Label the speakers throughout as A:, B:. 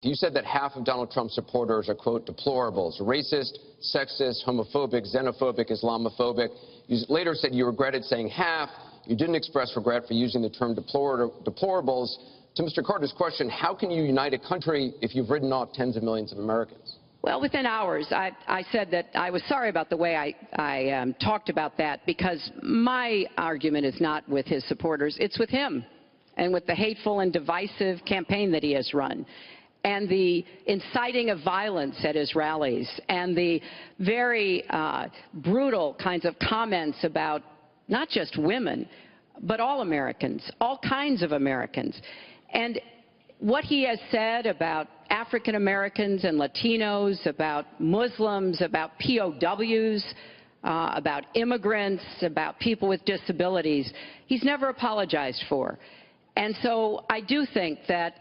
A: You said that half of Donald Trump's supporters are, quote, deplorables, racist, sexist, homophobic, xenophobic, Islamophobic. You later said you regretted saying half. You didn't express regret for using the term deplorables. To Mr. Carter's question, how can you unite a country if you've written off tens of millions of Americans?
B: Well, within hours, I said that I was sorry about the way I talked about that, because my argument is not with his supporters. It's with him and with the hateful and divisive campaign that he has run, and the inciting of violence at his rallies, and the very brutal kinds of comments about not just women, but all Americans, all kinds of Americans. And what he has said about African Americans and Latinos, about Muslims, about POWs, about immigrants, about people with disabilities, he's never apologized for. And so I do think that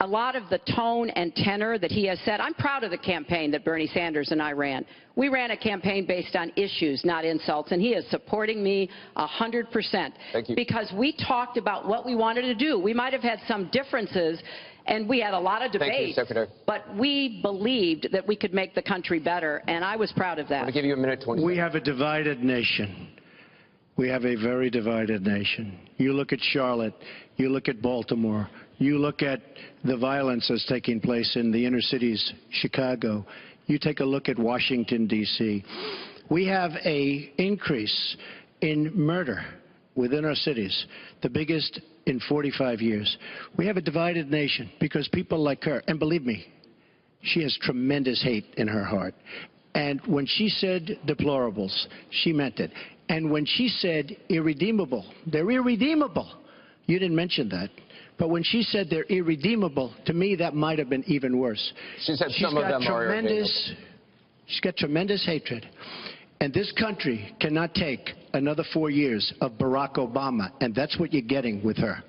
B: a lot of the tone and tenor that he has said, I'm proud of the campaign that Bernie Sanders and I ran. We ran a campaign based on issues, not insults, and he is supporting me 100%.
A: Thank you.
B: Because we talked about what we wanted to do. We might have had some differences, and we had a lot of debate.
A: Thank you, Secretary.
B: But we believed that we could make the country better, and I was proud of that.
A: I'm going to give you a minute 20
C: We
A: seconds.
C: have a divided nation. We have a very divided nation. You look at Charlotte, you look at Baltimore, you look at the violence that's taking place in the inner cities, Chicago. You take a look at Washington, D.C. We have an increase in murder within our cities, the biggest in 45 years. We have a divided nation because people like her, and believe me, she has tremendous hate in her heart. And when she said deplorables, she meant it. And when she said irredeemable, they're irredeemable. You didn't mention that. But when she said they're irredeemable, to me that might have been even worse.
A: She said some of them are irredeemable.
C: She's got tremendous hatred. And this country cannot take another 4 years of Barack Obama, and that's what you're getting with her.